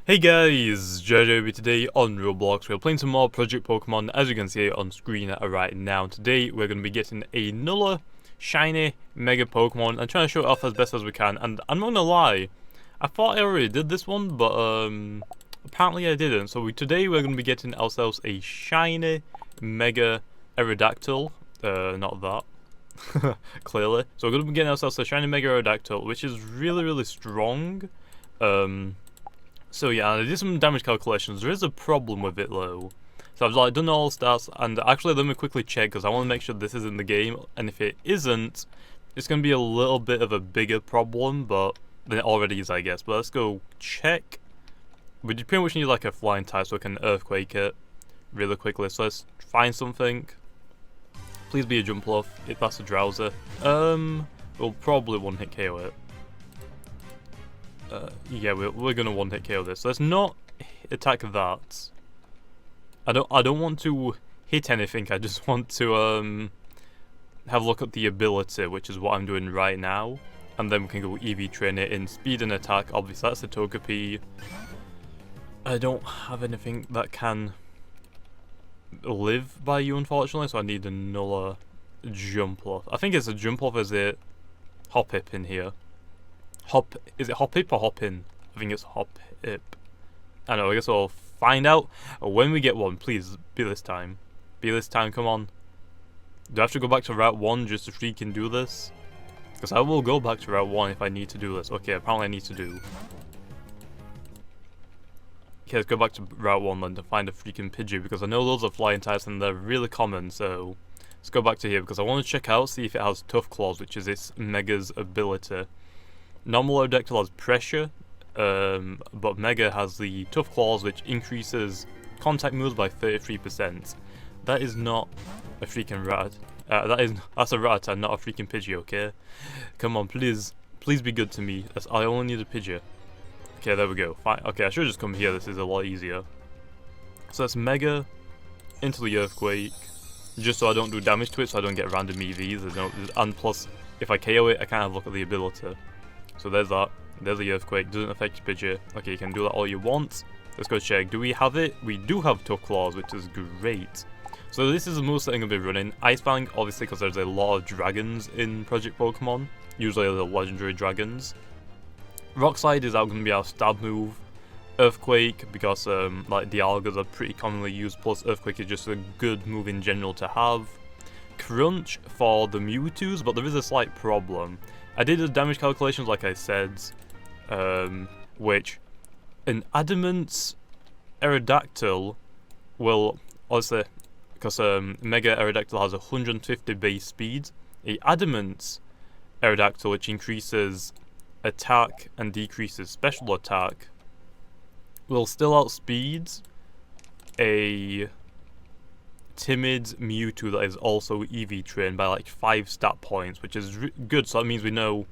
Hey guys, Jamiy today on Roblox. We're playing some more Project Pokemon, as you can see on screen right now. Today we're going to be getting another shiny mega Pokemon and trying to show it off as best as we can. And I'm not gonna lie, I thought I already did this one, but apparently I didn't. So today we're going to be getting ourselves a shiny mega Aerodactyl. Not that. Clearly. So we're going to be getting ourselves a shiny mega Aerodactyl, which is really strong. So yeah, I did some damage calculations. There is a problem with it though. So I've done all stats, and actually let me quickly check because I want to make sure this is in the game. And if it isn't, it's going to be a little bit of a bigger problem, but than it already is, I guess. But let's go check. We pretty much need like a flying type so we can earthquake it really quickly. So let's find something. Please be a jump off if that's a drowser. We'll probably one hit KO it. Yeah, we're gonna one hit KO this. So let's not attack that. I don't want to hit anything. I just want to have a look at the ability, which is what I'm doing right now, and then we can go EV train it in speed and attack. Obviously, that's the Togepi. I don't have anything that can live by you, unfortunately, so I need another jump off. I think it's a jump off as a Hoppip in here. Is it Hoppip or Hoppin? I think it's Hoppip. I know, I guess we'll find out when we get one. Please, be this time. Be this time, come on. Do I have to go back to Route 1 just to freaking do this? Because I will go back to Route 1 if I need to do this. Okay, apparently I need to do. Okay, let's go back to Route 1 then to find a freaking Pidgey, because I know those are flying types and they're really common, so let's go back to here because I want to check out, see if it has Tough Claws, which is its Mega's ability. Normal Aerodactyl has pressure, but Mega has the Tough Claws, which increases contact moves by 33%. That is not a freaking rat. That's a Rattata, not a freaking Pidgey, okay? Come on, please be good to me. I only need a Pidgey. Okay, there we go. Fine. Okay, I should just come here. This is a lot easier. So that's Mega into the Earthquake, just so I don't do damage to it, so I don't get random EVs. And plus, if I KO it, I can't have a look at the ability. So there's that. There's the Earthquake. Doesn't affect your Pidgey. Okay, you can do that all you want. Let's go check. Do we have it? We do have Tough Claws, which is great. So this is the moveset I'm going to be running. Ice Fang, obviously, because there's a lot of dragons in Project Pokemon. Usually the legendary dragons. Rock Slide is going to be our stab move. Earthquake, because like Dialgas are pretty commonly used, plus Earthquake is just a good move in general to have. Crunch for the Mewtwo's, but there is a slight problem. I did the damage calculations like I said, which an Adamant Aerodactyl will, obviously, because Mega Aerodactyl has 150 base speed, a Adamant Aerodactyl, which increases attack and decreases special attack, will still outspeed a timid Mewtwo that is also EV trained by like 5 stat points, which is good. So that means we know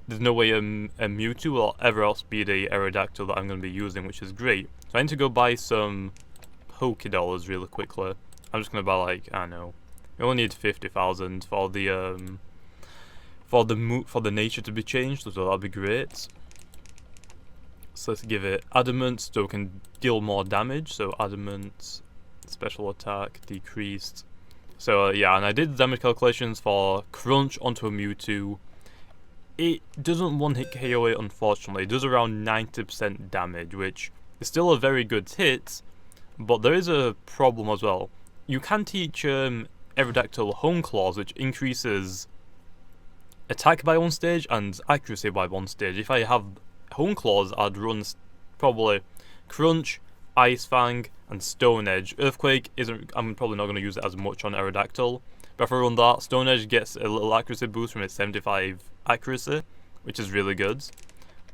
there's no way a Mewtwo will ever outspeed a Aerodactyl that I'm going to be using, which is great. So I need to go buy some Pokédollars really quickly. I'm just going to buy like, I don't know, we only need 50,000 for the for the nature to be changed, so that'll be great. So let's give it Adamant so we can deal more damage. So Adamant, special attack decreased. So yeah, and I did damage calculations for Crunch onto a Mewtwo. It doesn't one hit KO it, unfortunately. It does around 90% damage, which is still a very good hit, but there is a problem as well. You can teach Aerodactyl Hone Claws, which increases attack by 1 stage and accuracy by 1 stage. If I have Hone Claws, I'd run probably Crunch, Ice Fang, and Stone Edge. Earthquake isn't. I'm probably not going to use it as much on Aerodactyl. But if I run that, Stone Edge gets a little accuracy boost from its 75 accuracy, which is really good.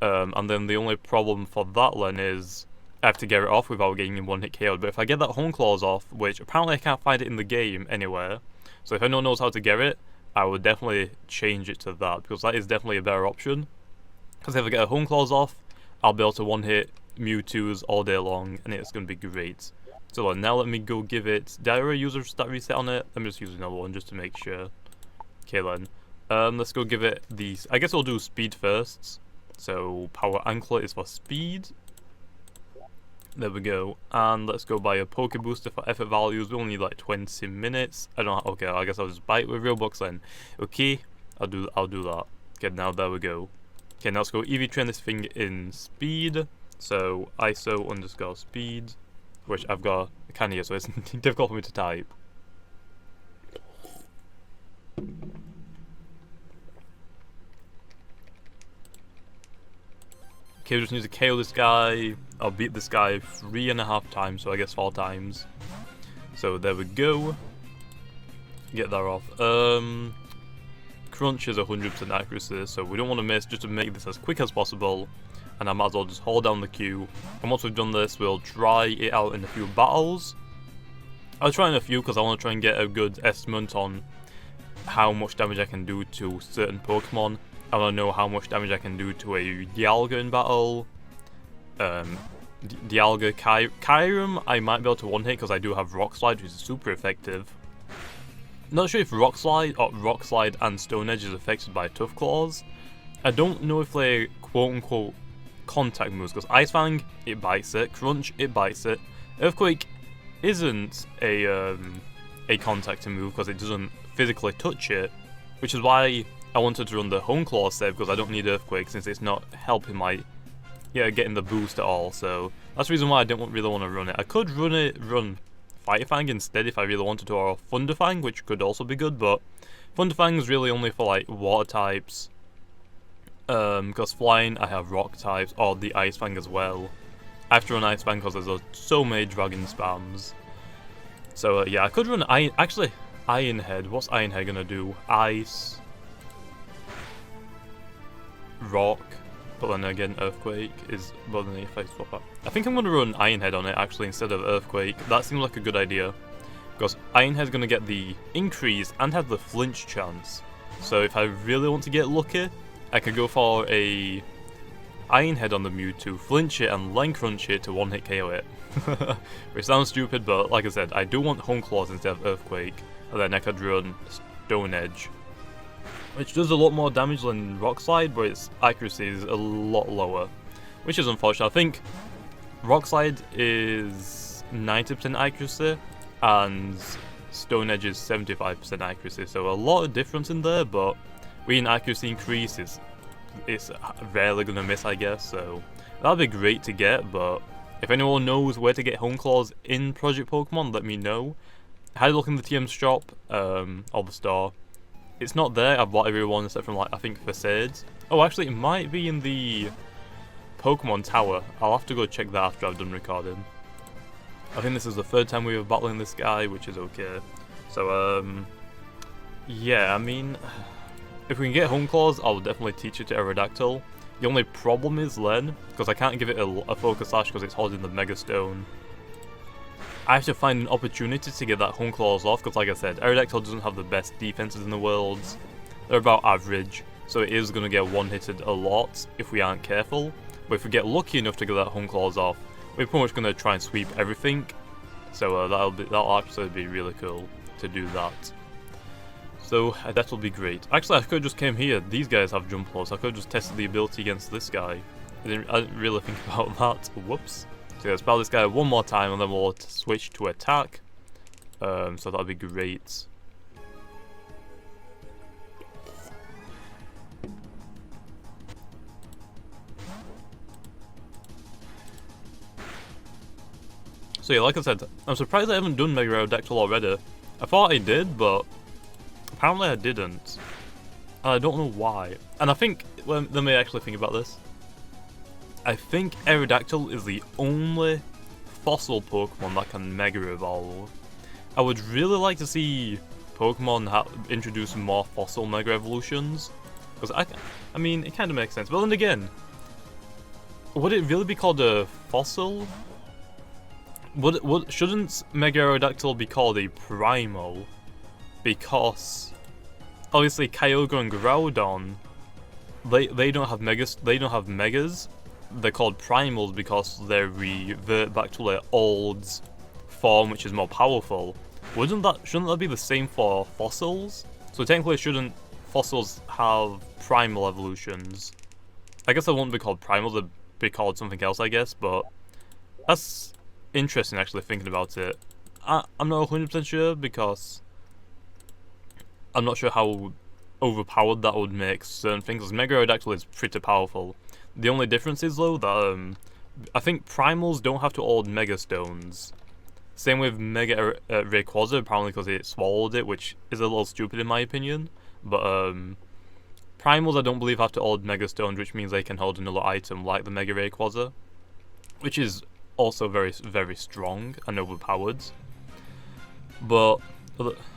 And then the only problem for that then is I have to get it off without getting one hit KO'd. But if I get that Hone Claws off, which apparently I can't find it in the game anywhere, so if anyone knows how to get it, I would definitely change it to that, because that is definitely a better option. Because if I get a Hone Claws off, I'll be able to one hit Mewtwo's all day long, and it's going to be great. So now let me go give it. Did I already use a stat reset on it? Let me just use another one just to make sure. Okay then. Let's go give it these. I guess we'll do speed first. So Power Anklet is for speed. There we go. And let's go buy a Poke Booster for effort values. We only need like 20 minutes. I don't know. Okay, I guess I'll just buy it with Robux then. Okay, I'll do that. Okay, now there we go. Okay, now let's go EV train this thing in speed. So ISO underscore speed, which I've got kind of here, so it's difficult for me to type. Okay, we just need to KO this guy. I'll beat this guy 3.5 times, so I guess 4 times. So there we go. Get that off. Crunch is 100% accuracy, so we don't want to miss, just to make this as quick as possible. And I might as well just hold down the Q. And once we've done this, we'll try it out in a few battles. I'll try in a few because I want to try and get a good estimate on how much damage I can do to certain Pokemon. I want to know how much damage I can do to a Dialga in battle. Dialga, Kyurem, I might be able to one-hit because I do have Rock Slide, which is super effective. Not sure if Rock Slide and Stone Edge is affected by Tough Claws. I don't know if they're quote-unquote contact moves, because Ice Fang, it bites it. Crunch, it bites it. Earthquake isn't a contact move because it doesn't physically touch it, which is why I wanted to run the Hone Claw save, because I don't need Earthquake since it's not helping my getting the boost at all. So that's the reason why I don't really want to run it. I could run Fire Fang instead if I really wanted to, or Thunder Fang, which could also be good, but Thunder Fang is really only for like water types. Because flying, I have rock types, or the Ice Fang as well. I have to run Ice Fang because there's so many dragon spams. So yeah, I could run Iron Head. What's Iron Head gonna do? Ice, Rock, but then again Earthquake is more than if I swap that. I think I'm gonna run Iron Head on it actually instead of Earthquake. That seems like a good idea, because Iron Head's gonna get the increase and have the flinch chance. So if I really want to get lucky, I could go for a Iron Head on the Mewtwo, flinch it and Line Crunch it to one-hit KO it. Which sounds stupid, but like I said, I do want Hone Claws instead of Earthquake, and then I could run Stone Edge, which does a lot more damage than Rock Slide, but its accuracy is a lot lower, which is unfortunate. I think Rock Slide is 90% accuracy, and Stone Edge is 75% accuracy, so a lot of difference in there, but with an accuracy increase, it's rarely going to miss, I guess, so that'd be great to get. But if anyone knows where to get Hone Claws in Project Pokemon, let me know. I had a look in the TM shop, or the store. It's not there. I've bought everyone except from, like, I think Facades. Oh, actually, it might be in the Pokemon Tower. I'll have to go check that after I've done recording. I think this is the 3rd time we were battling this guy, which is okay. So, yeah, I mean, if we can get Hone Claws, I'll definitely teach it to Aerodactyl. The only problem is Len, because I can't give it a Focus Sash because it's holding the Mega Stone. I have to find an opportunity to get that Hone Claws off, because like I said, Aerodactyl doesn't have the best defenses in the world. They're about average, so it is going to get one-hitted a lot if we aren't careful. But if we get lucky enough to get that Hone Claws off, we're pretty much going to try and sweep everything. So that'll actually be really cool to do that. So that will be great. Actually, I could have just came here. These guys have jump loss. I could have just tested the ability against this guy. I didn't really think about that. Whoops. So let's battle this guy one more time, and then we'll switch to attack. So that'll be great. So yeah, like I said, I'm surprised I haven't done Mega Aerodactyl already. I thought I did, but apparently I didn't. And I don't know why. And I think, let me actually think about this. I think Aerodactyl is the only fossil Pokemon that can Mega Evolve. I would really like to see Pokemon introduce more fossil Mega Evolutions. Because I mean, it kind of makes sense. But then again, would it really be called a fossil? Shouldn't Mega Aerodactyl be called a Primal? Because obviously Kyogre and Groudon, they don't have megas. They're called primals because they revert back to their old form, which is more powerful. Shouldn't that be the same for fossils? So technically, shouldn't fossils have primal evolutions? I guess they won't be called primals, they'd be called something else, I guess, but that's interesting actually thinking about it. I'm not 100% sure because I'm not sure how overpowered that would make certain things. Because Mega Aerodactyl is pretty powerful. The only difference is though that I think primals don't have to hold Mega Stones. Same with Mega Rayquaza, apparently because it swallowed it, which is a little stupid in my opinion. But primals I don't believe have to hold Mega Stones, which means they can hold another item like the Mega Rayquaza, which is also very, very strong and overpowered. But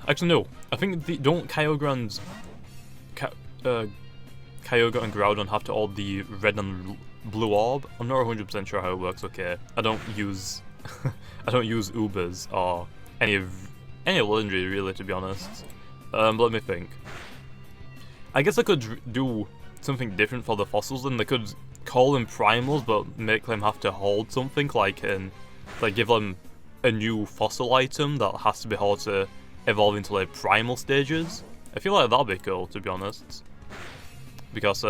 actually no, I think don't Kyogre and Groudon have to hold the red and blue orb? I'm not 100% sure how it works. Okay, I don't use I don't use Ubers or any legendary really, to be honest. But let me think. I guess I could do something different for the fossils, and they could call them primals, but make them have to hold something like give them a new fossil item that has to be held to evolve into like primal stages. I feel like that'd be cool, to be honest, because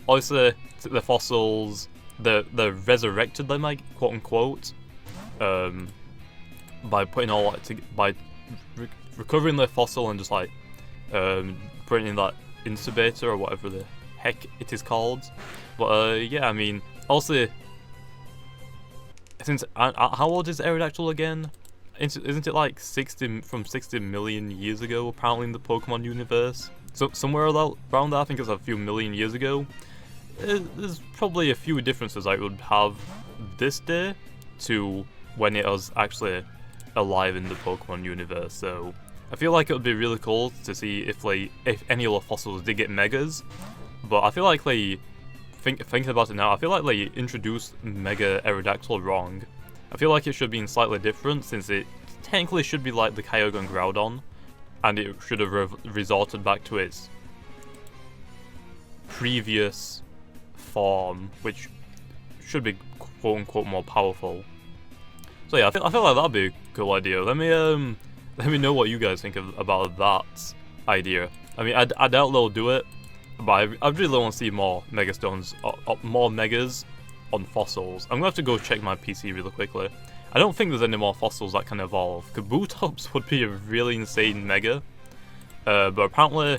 obviously the fossils they're resurrected, they might quote unquote, by putting all by recovering their fossil and just like putting in that incubator or whatever the heck it is called. But yeah, I mean, also, since how old is Aerodactyl again? Isn't it like 60 million years ago apparently in the Pokemon universe? So somewhere around there, I think it's a few million years ago. There's probably a few differences I would have this day to when it was actually alive in the Pokemon universe. So I feel like it would be really cool to see if any other fossils did get Megas. But I feel like thinking about it now, I feel like they introduced Mega Aerodactyl wrong. I feel like it should be slightly different, since it technically should be like the Kyogre and Groudon, and it should have resorted back to its previous form, which should be quote unquote more powerful. So yeah, I feel like that'd be a cool idea. Let me know what you guys think about that idea. I mean, I doubt they'll do it, but I really want to see more Mega Stones, more Megas on fossils. I'm gonna have to go check my PC really quickly. I don't think there's any more fossils that can evolve. Kabutops would be a really insane Mega, but apparently,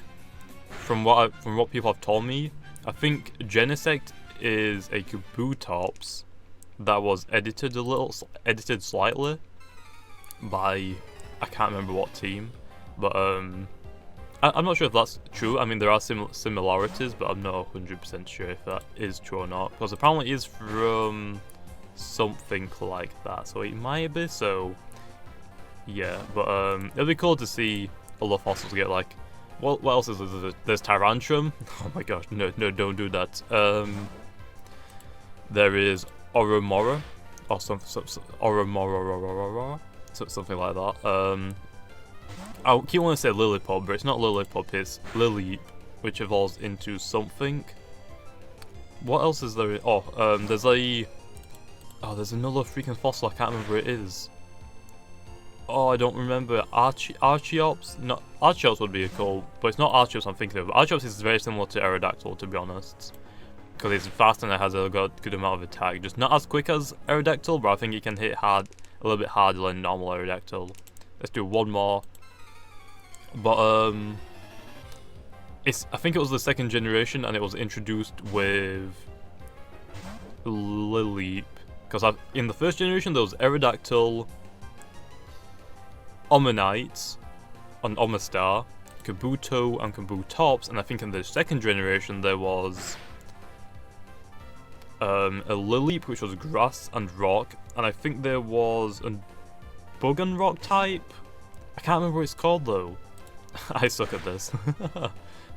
from what people have told me, I think Genesect is a Kabutops that was edited slightly by, I can't remember what team, but I'm not sure if that's true. I mean, there are similarities, but I'm not 100% sure if that is true or not, because apparently it is from something like that, so it might be. So yeah, but it'll be cool to see all the fossils get like, what else is there? There's Tyrantrum. Oh my gosh, no, don't do that. There is Oromora, or Oromora, something like that. I keep wanting to say Lillipup, but it's not Lillipup, it's Lileep, which evolves into something. What else is there? There's another freaking fossil, I can't remember what it is. Oh, I don't remember. Archeops? No, Archeops would be cool, but it's not Archeops I'm thinking of. Archeops is very similar to Aerodactyl, to be honest, because it's fast and it has a good amount of attack. Just not as quick as Aerodactyl, but I think it can hit hard, a little bit harder than normal Aerodactyl. Let's do one more. But I think it was the second generation, and it was introduced with Lileep. Because in the first generation there was Aerodactyl, Omanyte, and Omastar, Kabuto, and Kabutops, and I think in the second generation there was a Lileep, which was grass and rock, and I think there was a bug and rock type. I can't remember what it's called though. I suck at this.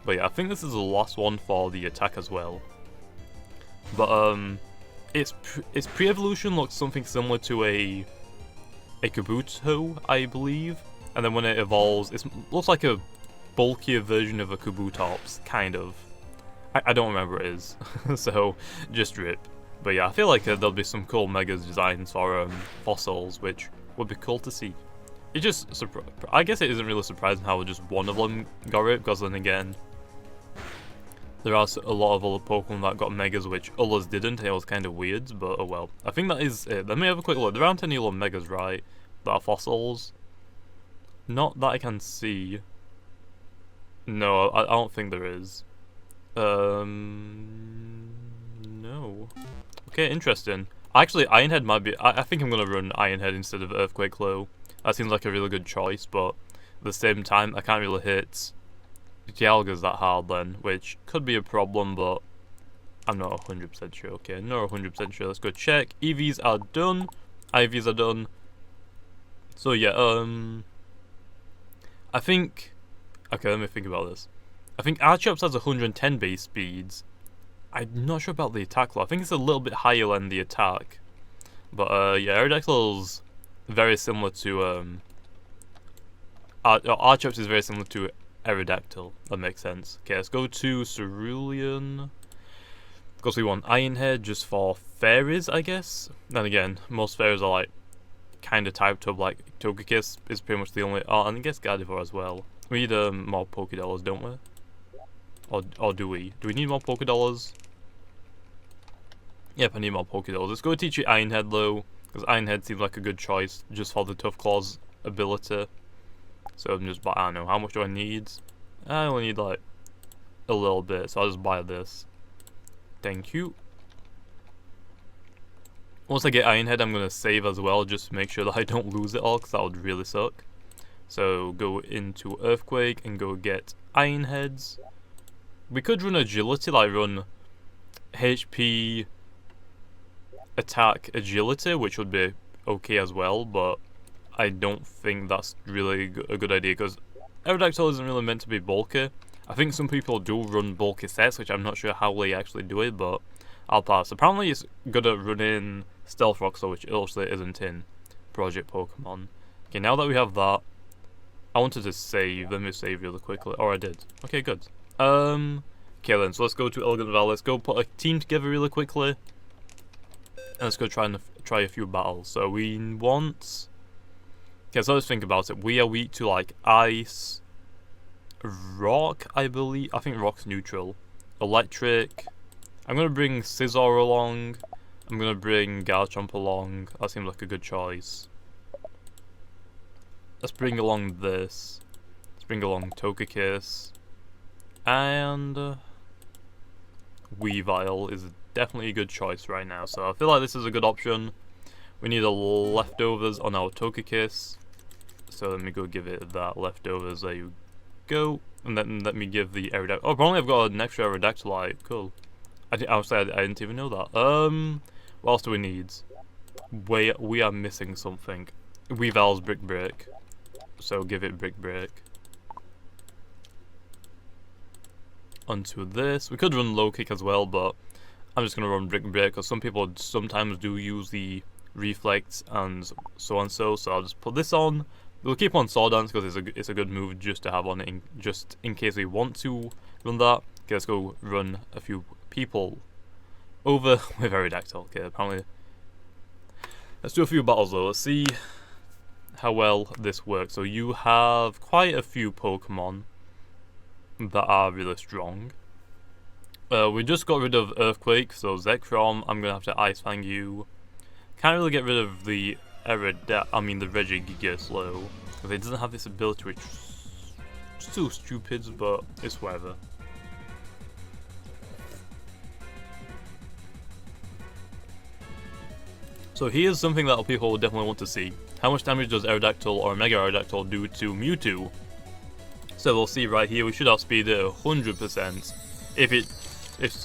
But yeah, I think this is the last one for the attack as well. But its pre-evolution looks something similar to a Kabuto, I believe, and then when it evolves, it looks like a bulkier version of a Kabutops, kind of. I don't remember what it is, so just rip. But yeah, I feel like there'll be some cool Megas designs for fossils, which would be cool to see. It just, I guess it isn't really surprising how just one of them got it, because then again, There are a lot of other Pokemon that got Megas which others didn't, and it was kind of weird, but oh well. I think that is it. Let me have a quick look. There aren't any other Megas, right, that are fossils? Not that I can see. No, I don't think there is. No. Okay, interesting. Actually, Ironhead might be... I think I'm going to run Ironhead instead of Earthquake Low. That seems like a really good choice, but at the same time, I can't really hit Dialga's that hard then, which could be a problem, but I'm not 100% sure. Okay, not 100% sure. Let's go check. EVs are done. IVs are done. So yeah, I think... Okay, let me think about this. I think Archops has 110 base speeds. I'm not sure about the attack though. I think it's a little bit higher than the attack. But yeah, Aerodactyl's very similar to Archops is very similar to Aerodactyl. That makes sense. Okay, let's go to Cerulean. Because we want Ironhead just for fairies, I guess. Then again, most fairies are like kind of typed up. Like Togekiss is pretty much the only. Oh, and I guess Gardevoir as well. We need more Pokédollars, don't we? Or do we? Do we need more Pokédollars? Yep, I need more Pokédollars. Let's go teach you Ironhead though, because Ironhead seems like a good choice just for the Tough Claws ability. So I'm just, I don't know, how much do I need? I only need like a little bit, so I'll just buy this. Thank you. Once I get Ironhead, I'm gonna save as well, just to make sure that I don't lose it all, because that would really suck. So go into Earthquake and go get Ironheads. We could run Agility, like run HP, Attack, Agility, which would be okay as well, but I don't think that's really a good idea, because Aerodactyl isn't really meant to be bulky. I think some people do run bulky sets, which I'm not sure how they actually do it, but I'll pass. Apparently it's good at running Stealth Rock, so which obviously isn't in Project Pokemon. Okay, now that we have that, I wanted to save. Let me save really quickly. Or I did. Okay, good. Okay then, so let's go to Elegant Valley. Let's go put a team together really quickly. And let's go try a few battles. So we want... Okay, so let's think about it. We are weak to like Ice, Rock, I believe. I think Rock's neutral. Electric. I'm going to bring Scizor along. I'm going to bring Garchomp along. That seems like a good choice. Let's bring along this. Let's bring along Togekiss. And Weavile is definitely a good choice right now. So I feel like this is a good option. We need a leftovers on our Togekiss. So let me go give it that leftovers. There you go. And then let me give the Aerodactyl. Oh, apparently I've got an extra Aerodactylite. Cool. I didn't even know that. What else do we need? We are missing something. Weavile's Brick Break. So give it Brick Break. Onto this. We could run Low Kick as well, but I'm just going to run Brick Break because some people sometimes do use the Reflect and so on so I'll just put this on. We'll keep on Sword Dance because it's a good move just to have on it just in case we want to run that. Okay, let's go run a few people over with Aerodactyl. Okay, apparently. Let's do a few battles though. Let's see how well this works. So you have quite a few Pokemon that are really strong. We just got rid of Earthquake, so Zekrom, I'm gonna have to Ice Fang you. Can't really get rid of the Regigigas though, because it doesn't have this ability, which is still stupid, but it's whatever. So here's something that people will definitely want to see. How much damage does Aerodactyl or Mega Aerodactyl do to Mewtwo? So we'll see right here, we should outspeed it 100%. If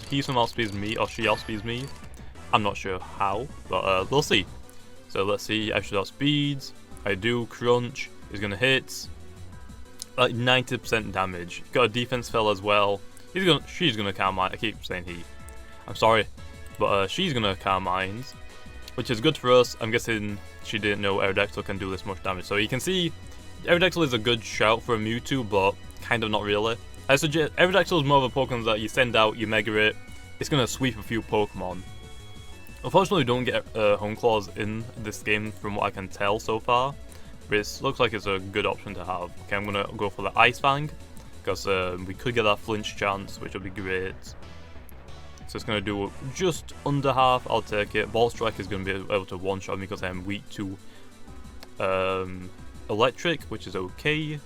he somehow outspeeds me or she outspeeds me, I'm not sure how, but we'll see. So let's see, I should outspeed, I do, Crunch is gonna hit, like 90% damage. Got a defense spell as well. She's gonna Calm Mind, I keep saying he. I'm sorry, but she's gonna Calm Minds, which is good for us. I'm guessing she didn't know Aerodactyl can do this much damage. So you can see, Aerodactyl is a good shout for a Mewtwo, but kind of not really. I suggest Aerodactyl is more of a Pokemon that you send out, you Mega it, it's gonna sweep a few Pokemon. Unfortunately, we don't get Home Claws in this game from what I can tell so far, but it looks like it's a good option to have. Okay, I'm gonna go for the Ice Fang. because we could get that flinch chance, which would be great. So it's going to do just under half. I'll take it. Ball Strike is going to be able to one-shot me because I'm weak to electric, which is okay.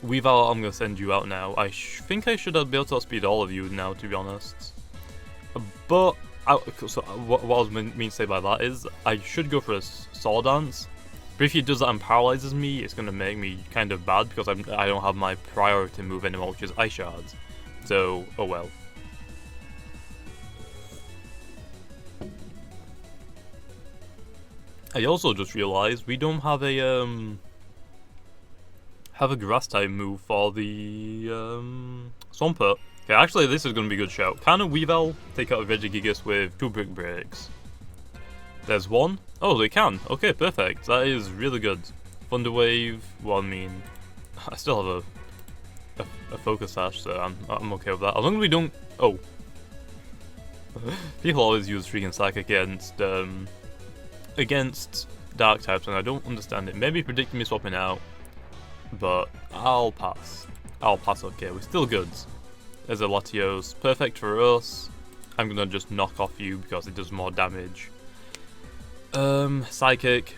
Weave Out, I'm going to send you out now. I think I should be able to outspeed all of you now, to be honest. But, so what I was mean to say by that is, I should go for a Saw Dance. But if he does that and paralyzes me, it's going to make me kind of bad because I don't have my priority move anymore, which is Ice Shards. So, oh well. I also just realized we don't have a grass type move for the Swampert. Okay, actually this is gonna be a good shout. Can a Weavile take out a Regigigas with 2 Brick Breaks? There's one. Oh, they can. Okay, perfect. That is really good. Thunder Wave. Well, I mean, I still have a Focus Sash, so I'm okay with that. As long as we don't. Oh, people always use freaking Psychic against Dark types, and I don't understand it. Maybe predicting me swapping out, but I'll pass. I'll pass. Okay, we're still good. There's a Latios. Perfect for us. I'm gonna just knock off you because it does more damage. Psychic.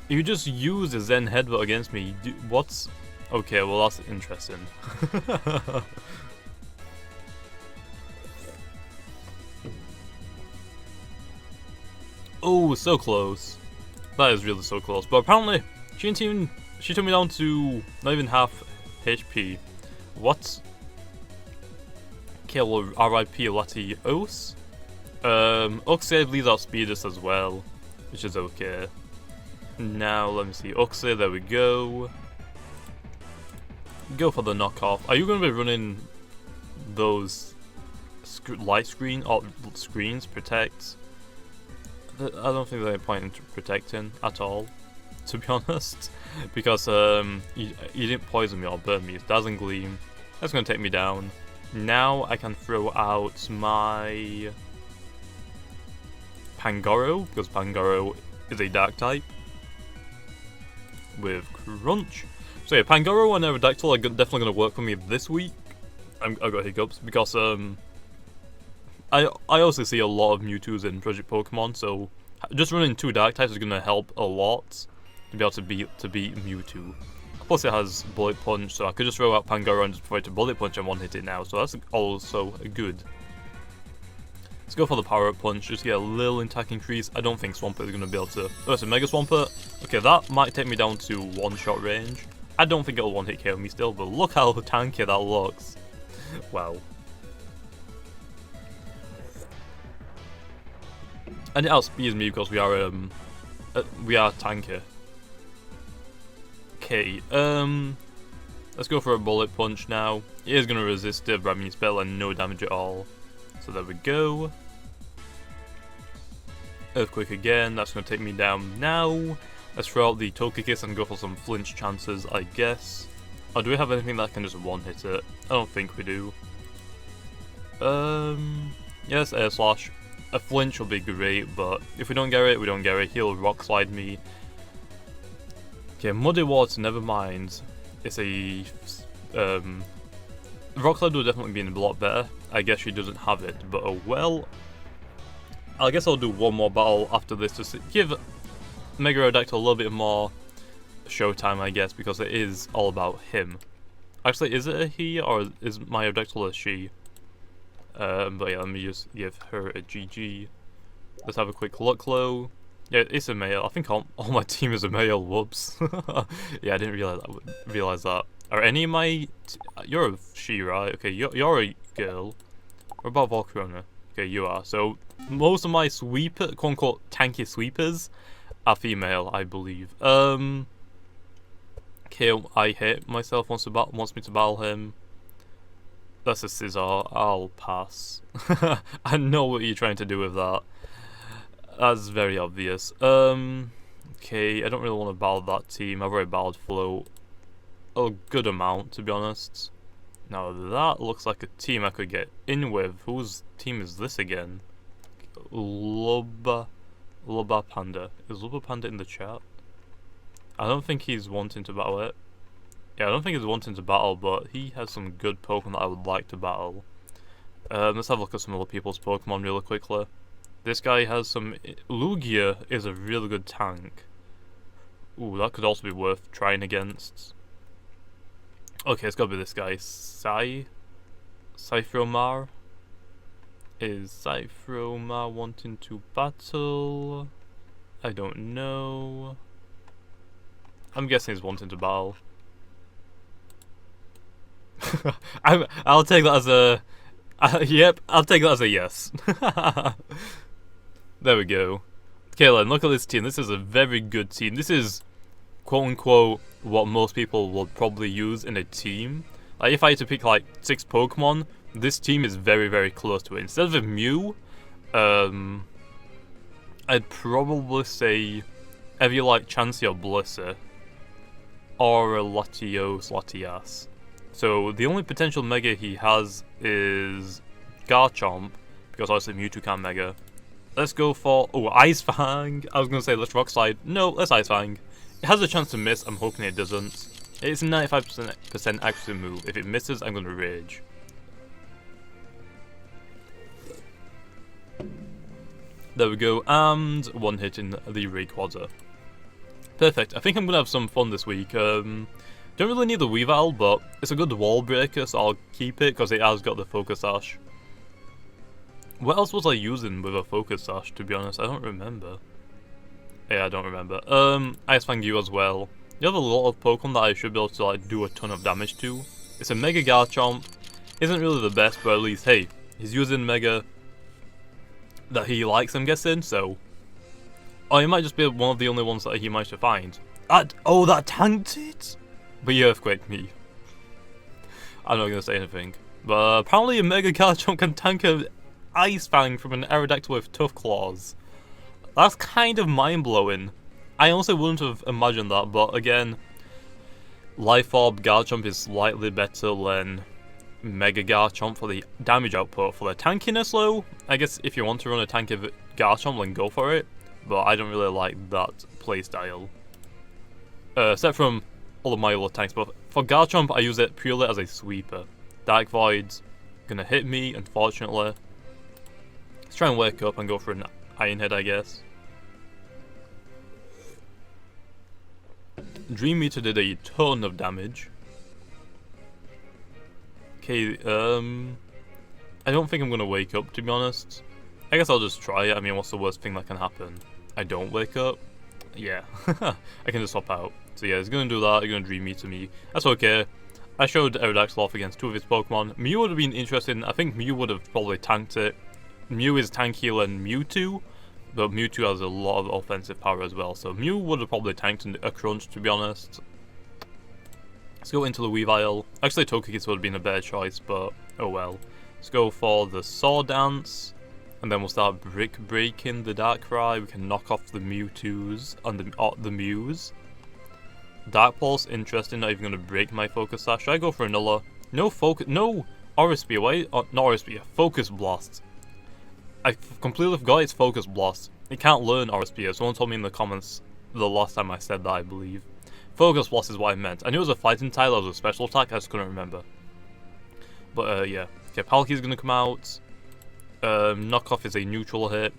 You just use a Zen Headbutt against me. What's... Okay, well that's interesting. Oh, so close. That is really so close. But apparently, she took me down to not even half HP. What? Okay, well, RIP Latios. Uxie, I believe, outspeed us as well, which is okay. Now, let me see. Uxie, there we go. Go for the knockoff. Are you going to be running those light screen or screens? Protect? I don't think there's any point in protecting at all, to be honest, because you didn't poison me or burn me. It's Dazzling Gleam. That's going to take me down. Now I can throw out my Pangoro, because Pangoro is a dark type with Crunch. So yeah, Pangoro and Aerodactyl are definitely going to work for me this week. I've got hiccups because I also see a lot of Mewtwo's in Project Pokemon, so just running 2 dark types is going to help a lot to be able to beat Mewtwo. Plus it has Bullet Punch, so I could just throw out Pangoro and just try to Bullet Punch and one-hit it now, so that's also good. Let's go for the Power Up Punch, just get a little attack increase. I don't think Swampert is going to be able to... Oh, it's a Mega Swampert. Okay, that might take me down to one-shot range. I don't think it'll one-hit KO me still, but look how tanky that looks. Wow. And it outspeeds me because we are tanky. Okay, let's go for a Bullet Punch now. It is going to resist the Brahmin spell and no damage at all. So there we go. Earthquake again, that's going to take me down now. Let's throw out the Togekiss and go for some flinch chances, I guess. Oh, do we have anything that can just one-hit it? I don't think we do. Yes, Air Slash. A flinch will be great, but if we don't get it, we don't get it. He'll Rock Slide me. Okay, Muddy Water, never mind. It's a... Rock Slide would definitely be a lot better. I guess she doesn't have it, but oh well. I guess I'll do one more battle after this to give Mega Aerodactyl a little bit more showtime, I guess, because it is all about him. Actually, is it a he, or is my Aerodactyl a she? But yeah, let me just give her a GG. Let's have a quick look low. Yeah, it's a male. I think all my team is a male. Whoops. Yeah, I didn't realize that. Are any of my... You're a she, right? Okay, you're a girl. What about Volcarona? Okay, you are. So, most of my sweeper, quote-unquote, tanky sweepers are female, I believe. Okay, I hate myself, wants me to battle him. That's a Scizor. I'll pass. I know what you're trying to do with that. That's very obvious. Okay, I don't really want to battle that team. I've already battled Float a good amount, to be honest. Now that looks like a team I could get in with. Whose team is this again? Lubba Panda. Is Lubba Panda in the chat? I don't think he's wanting to battle it. Yeah, I don't think he's wanting to battle, but he has some good Pokemon that I would like to battle. Let's have a look at some other people's Pokemon really quickly. This guy has some... Lugia is a really good tank. Ooh, that could also be worth trying against. Okay, it's gotta be this guy. Cyphromar. Is Cyphromar wanting to battle? I don't know. I'm guessing he's wanting to battle. I'll take that as a... yep, I'll take that as a yes. There we go. Kaylin, look at this team. This is a very good team. This is, quote-unquote, what most people would probably use in a team. Like, if I had to pick, like, 6 Pokemon, this team is very, very close to it. Instead of a Mew, I'd probably say either you like Chansey or Blissey, or a Latios Latias. So the only potential Mega he has is Garchomp, because obviously Mewtwo can't Mega. Let's go for... oh, Ice Fang! I was going to say let's Rock Slide. No, let's Ice Fang. It has a chance to miss, I'm hoping it doesn't. It's a 95% accuracy move. If it misses, I'm going to Rage. There we go, and one hit in the Rayquaza. Perfect, I think I'm going to have some fun this week. Don't really need the Weavile, but it's a good wall breaker, so I'll keep it because it has got the Focus Sash. What else was I using with a Focus Sash, to be honest? I don't remember. Yeah, I don't remember. Ice Fang you as well. You have a lot of Pokemon that I should be able to like do a ton of damage to. It's a Mega Garchomp. Isn't really the best, but at least, hey, he's using Mega that he likes, I'm guessing, so... oh, he might just be one of the only ones that he managed to find. Oh, that tanked it? But he Earthquaked me. I'm not going to say anything. But apparently a Mega Garchomp can tank an Ice Fang from an Aerodactyl with Tough Claws. That's kind of mind-blowing. I honestly wouldn't have imagined that, but again, Life Orb Garchomp is slightly better than Mega Garchomp for the damage output. For the tankiness though, I guess if you want to run a tanky Garchomp, then go for it. But I don't really like that playstyle. Except from all of my other tanks, but for Garchomp I use it purely as a sweeper. Dark Void's gonna hit me, unfortunately. Let's try and wake up and go for an Iron Head, I guess. Dream Meter did a ton of damage. Okay, I don't think I'm gonna wake up, to be honest. I guess I'll just try it. I mean, what's the worst thing that can happen? I don't wake up? Yeah, I can just hop out. So yeah, he's gonna do that, he's gonna Dream Meter me. That's okay. I showed Aerodactyl off against 2 of his Pokemon. Mew would have been interesting. I think Mew would have probably tanked it. Mew is tankier than Mewtwo, but Mewtwo has a lot of offensive power as well. So Mew would have probably tanked a Crunch, to be honest. Let's go into the Weavile. Actually, Togekiss would have been a better choice, but oh well. Let's go for the Sword Dance, and then we'll start breaking the Darkrai. We can knock off the Mewtwo's and the Mews. Dark Pulse, interesting. Not even going to break my Focus Sash. Should I go for another? No focus. No Aura-Spear. Why? Not Aura-Spear. Focus Blast. I completely forgot it's Focus Blast. It can't learn Aura-Spear. Someone told me in the comments the last time I said that, I believe. Focus Blast is what I meant. I knew it was a fighting style, it was a special attack, I just couldn't remember. But yeah. Okay, Palki's gonna come out. Knockoff is a neutral hit.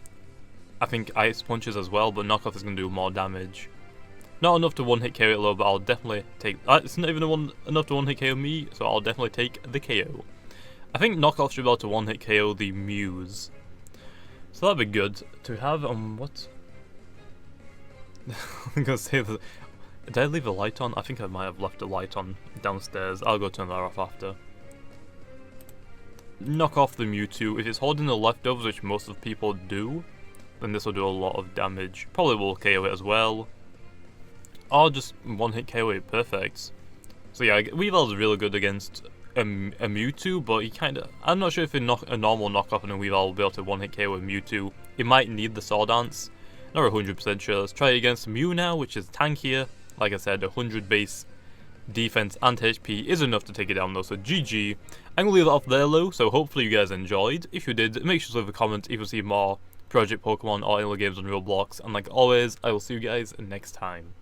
I think Ice Punches as well, but Knockoff is gonna do more damage. Not enough to one-hit KO it though, but I'll definitely take... it's not even enough to one-hit KO me, so I'll definitely take the KO. I think Knockoff should be able to one-hit KO the Mews. So that'd be good to have what? I'm gonna say that. Did I leave the light on? I think I might have left the light on downstairs. I'll go turn that off after. Knock off the Mewtwo. If it's holding the leftovers, which most of people do, then this will do a lot of damage. Probably will KO it as well. Or just one-hit KO it. Perfect. So yeah, Weavile's really good against a Mewtwo, but he kind of... I'm not sure if a normal knockoff and a Weavile will be able to one-hit KO a Mewtwo. It might need the Sword Dance. Not 100% sure. Let's try it against Mew now, which is tankier. Like I said, 100 base defense and HP is enough to take it down though, so GG. I'm going to leave it off there though, so hopefully you guys enjoyed. If you did, make sure to leave a comment if you see more Project Pokemon or any other games on Roblox. And like always, I will see you guys next time.